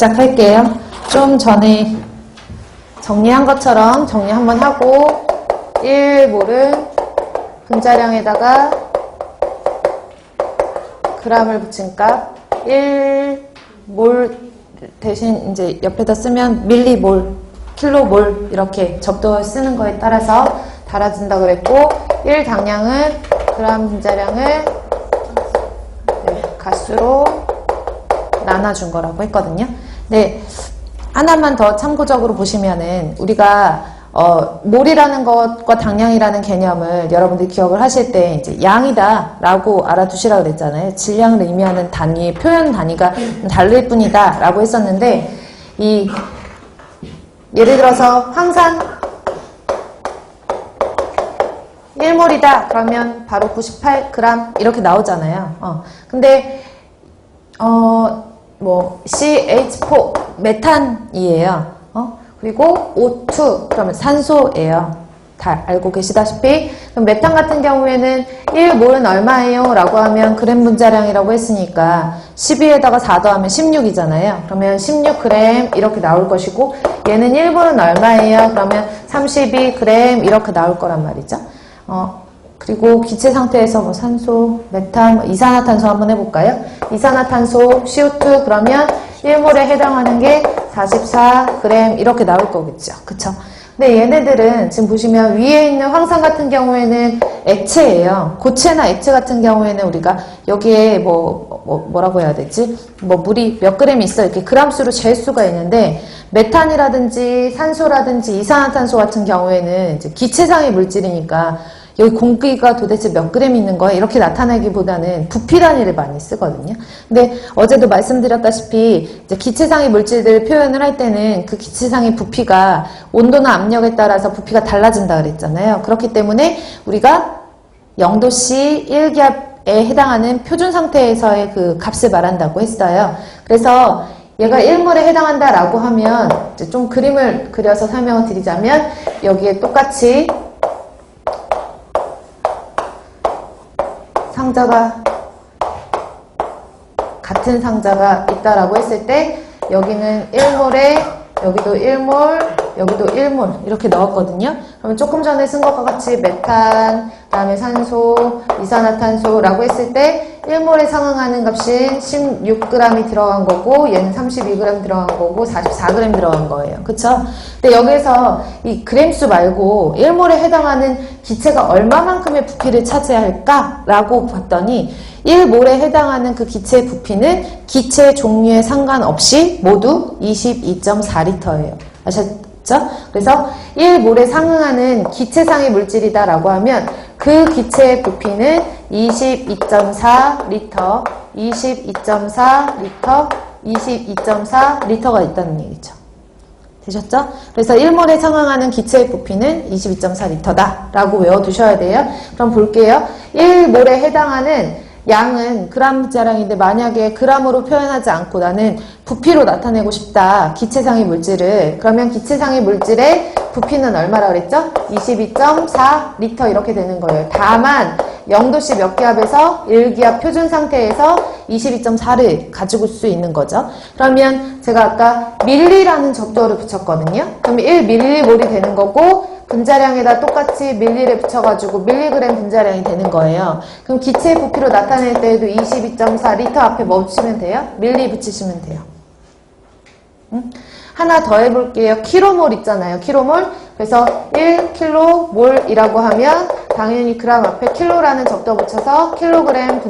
시작할게요. 좀 전에 정리한 것처럼 정리 한번 하고 1몰은 분자량에다가 g을 붙인 값 1몰 대신 이제 옆에다 쓰면 밀리몰, 킬로몰 이렇게 접두어 쓰는 거에 따라서 달아준다 그랬고 1당량은 그램 분자량을 가수로 나눠준 거라고 했거든요. 네, 하나만 더 참고적으로 보시면은 우리가 몰이라는 것과 당량이라는 개념을 여러분들이 기억을 하실 때 이제 양이다 라고 알아두시라고 그랬잖아요. 질량을 의미하는 단위의 표현 단위가 다를 뿐이다 라고 했었는데 예를 들어서 황산 1몰이다 그러면 바로 98g 이렇게 나오잖아요. 근데 CH4 메탄이에요. 그리고 O2 그러면 산소예요. 다 알고 계시다시피 그럼 메탄 같은 경우에는 1몰은 얼마예요? 라고 하면 그램 분자량이라고 했으니까 12에다가 4 더하면 16이잖아요. 그러면 16g 이렇게 나올 것이고 얘는 1몰은 얼마예요? 그러면 32g 이렇게 나올 거란 말이죠. 그리고 기체 상태에서 뭐 산소, 메탄, 이산화탄소 한번 해볼까요? 이산화탄소, CO2 그러면 1몰에 해당하는 게 44g 이렇게 나올 거겠죠. 그쵸? 근데 얘네들은 지금 보시면 위에 있는 황산 같은 경우에는 액체예요. 고체나 액체 같은 경우에는 우리가 여기에 뭐라고 해야 되지? 물이 몇 그램이 있어 이렇게 그람수로 잴 수가 있는데 메탄이라든지 산소라든지 이산화탄소 같은 경우에는 이제 기체상의 물질이니까 여기 공기가 도대체 몇 그램 있는 거야? 이렇게 나타내기보다는 부피 단위를 많이 쓰거든요. 근데 어제도 말씀드렸다시피 이제 기체상의 물질들 표현을 할 때는 그 기체상의 부피가 온도나 압력에 따라서 부피가 달라진다 그랬잖아요. 그렇기 때문에 우리가 0도씨 1기압에 해당하는 표준 상태에서의 그 값을 말한다고 했어요. 그래서 얘가 1몰에 해당한다라고 하면 이제 좀 그림을 그려서 설명을 드리자면 여기에 똑같이 상자가 같은 상자가 있다라고 했을 때 여기는 1몰에 여기도 1몰 여기도 1몰 이렇게 넣었거든요. 그러면 조금 전에 쓴 것과 같이 메탄, 그다음에 산소, 이산화탄소라고 했을 때 1몰에 상응하는 값이 16g이 들어간 거고 얘는 32g 들어간 거고 44g 들어간 거예요. 그쵸? 근데 여기서 이 그램수 말고 1몰에 해당하는 기체가 얼마만큼의 부피를 차지할까? 라고 봤더니 1몰에 해당하는 그 기체의 부피는 기체 종류에 상관없이 모두 22.4L예요. 아셨죠? 그래서 1몰에 상응하는 기체상의 물질이다 라고 하면 그 기체의 부피는 22.4L, 22.4L, 22.4L가 있다는 얘기죠. 되셨죠? 그래서 1몰에 상응하는 기체의 부피는 22.4L다 라고 외워두셔야 돼요. 그럼 볼게요. 1몰에 해당하는 양은 그램 분자량인데 만약에 그램으로 표현하지 않고 나는 부피로 나타내고 싶다. 기체상의 물질을. 그러면 기체상의 물질의 부피는 얼마라 그랬죠? 22.4L 이렇게 되는 거예요. 다만 0도씨 몇 기압에서 1기압 표준 상태에서 22.4를 가지고 수 있는 거죠. 그러면 제가 아까 밀리라는 접두어를 붙였거든요. 그럼 1밀리몰이 되는 거고 분자량에다 똑같이 밀리를 붙여가지고 밀리그램 분자량이 되는 거예요. 그럼 기체의 부피로 나타낼 때에도 22.4L 앞에 뭐 붙이면 돼요? 밀리 붙이시면 돼요. 하나 더 해볼게요. 킬로몰 있잖아요. 킬로몰. 그래서 1킬로몰이라고 하면 당연히 그램 앞에 킬로라는 접두어 붙여서 킬로그램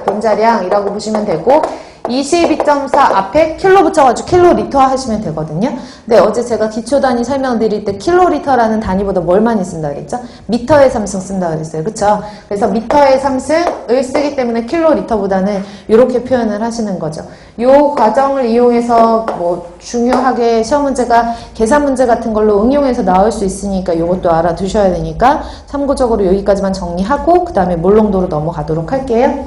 분자량이라고 보시면 되고 22.4 앞에 킬로 붙여가지고 킬로리터 하시면 되거든요. 근데 어제 제가 기초단위 설명드릴 때 킬로리터라는 단위보다 뭘 많이 쓴다 그랬죠? 미터의 3승 쓴다 그랬어요. 그쵸? 그래서 미터의 3승을 쓰기 때문에 킬로리터보다는 이렇게 표현을 하시는 거죠. 요 과정을 이용해서 뭐 중요하게 시험 문제가 계산 문제 같은 걸로 응용해서 나올 수 있으니까 이것도 알아두셔야 되니까 참고적으로 여기까지만 정리하고 그 다음에 몰농도로 넘어가도록 할게요.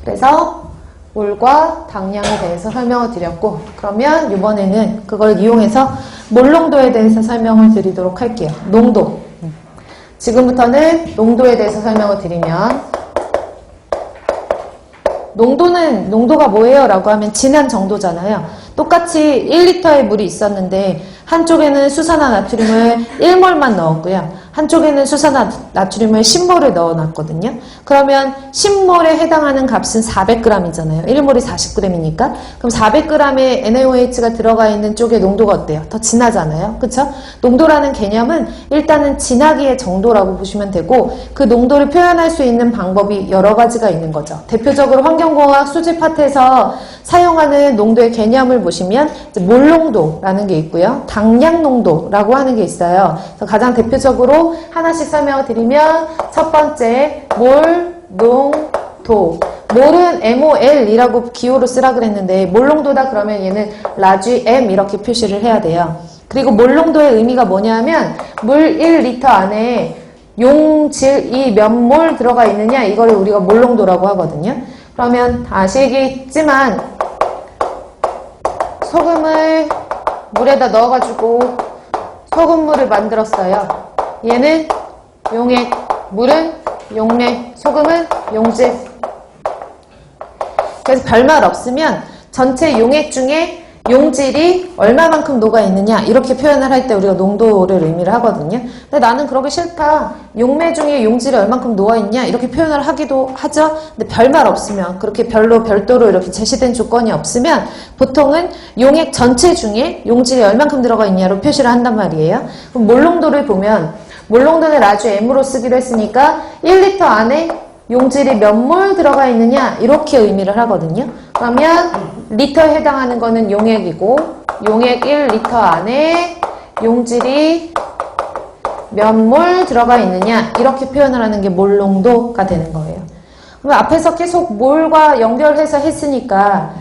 그래서 몰과 당량에 대해서 설명을 드렸고 그러면 이번에는 그걸 이용해서 몰농도에 대해서 설명을 드리도록 할게요. 농도. 지금부터는 농도에 대해서 설명을 드리면 농도가 뭐예요? 라고 하면 진한 정도잖아요. 똑같이 1리터의 물이 있었는데 한쪽에는 수산화 나트륨을 1몰만 넣었고요. 한쪽에는 수산화 나트륨을 10몰을 넣어놨거든요. 그러면 10몰에 해당하는 값은 400g이잖아요. 1몰이 40g이니까. 그럼 400g의 NaOH가 들어가 있는 쪽의 농도가 어때요? 더 진하잖아요. 그쵸? 농도라는 개념은 일단은 진하기의 정도라고 보시면 되고 그 농도를 표현할 수 있는 방법이 여러 가지가 있는 거죠. 대표적으로 환경공학 수질 파트에서 사용하는 농도의 개념을 보시면 몰농도라는 게 있고요. 당량농도라고 하는 게 있어요. 그래서 가장 대표적으로 하나씩 설명을 드리면 첫 번째 몰농도. 몰은 MOL이라고 기호로 쓰라 그랬는데 몰농도다 그러면 얘는 라지 M 이렇게 표시를 해야 돼요. 그리고 몰농도의 의미가 뭐냐면 물 1리터 안에 용질이 몇 몰 들어가 있느냐 이거를 우리가 몰농도라고 하거든요. 그러면 아시겠지만 소금을 물에다 넣어가지고 소금물을 만들었어요. 얘는 용액, 물은 용액, 소금은 용질. 그래서 별말 없으면 전체 용액 중에 용질이 얼마만큼 녹아 있느냐 이렇게 표현을 할 때 우리가 농도를 의미를 하거든요. 근데 나는 그러기 싫다. 용매 중에 용질이 얼만큼 녹아 있냐 이렇게 표현을 하기도 하죠. 근데 별말 없으면 그렇게 별도로 이렇게 제시된 조건이 없으면 보통은 용액 전체 중에 용질이 얼만큼 들어가 있냐로 표시를 한단 말이에요. 그럼 몰농도를 보면 몰농도는 라지 M으로 쓰기로 했으니까 1리터 안에 용질이 몇 몰 들어가 있느냐 이렇게 의미를 하거든요. 그러면 리터에 해당하는 거는 용액이고 용액 1리터 안에 용질이 몇 몰 들어가 있느냐 이렇게 표현을 하는 게 몰농도가 되는 거예요. 그럼 앞에서 계속 몰과 연결해서 했으니까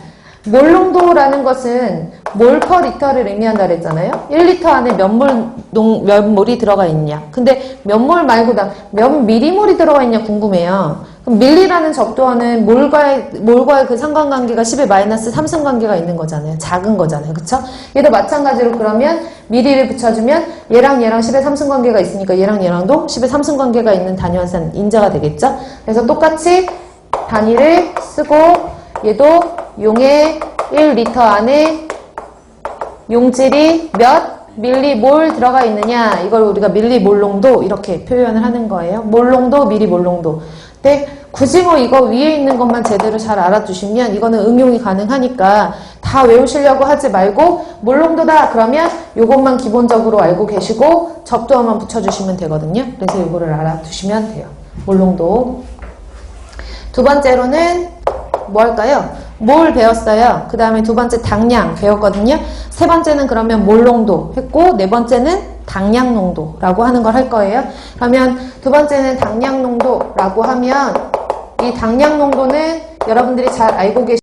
몰농도라는 것은 몰 퍼 리터를 의미한다 그랬잖아요. 1리터 안에 몇 몰이 들어가 있냐. 근데 몇 몰 말고 몇 미리몰이 들어가 있냐 궁금해요. 그럼 밀리라는 접두어는 몰과의 그 상관관계가 10의 마이너스 3승 관계가 있는 거잖아요. 작은 거잖아요. 그쵸? 얘도 마찬가지로 그러면 미리를 붙여주면 얘랑 10의 3승 관계가 있으니까 얘랑도 10의 3승 관계가 있는 단위 환산 인자가 되겠죠? 그래서 똑같이 단위를 쓰고 얘도 용액 1리터 안에 용질이 몇 밀리몰 들어가 있느냐 이걸 우리가 밀리몰농도 이렇게 표현을 하는 거예요. 몰농도, 밀리몰농도. 근데 굳이 뭐 이거 위에 있는 것만 제대로 잘 알아두시면 이거는 응용이 가능하니까 다 외우시려고 하지 말고 몰농도다 그러면 이것만 기본적으로 알고 계시고 접두어만 붙여주시면 되거든요. 그래서 이거를 알아두시면 돼요. 몰농도. 두 번째로는 뭐 할까요? 몰 배웠어요. 그 다음에 두 번째 당량 배웠거든요. 세 번째는 그러면 몰농도 했고 네 번째는 당량농도라고 하는 걸 할 거예요. 그러면 두 번째는 당량농도라고 하면 이 당량농도는 여러분들이 잘 알고 계시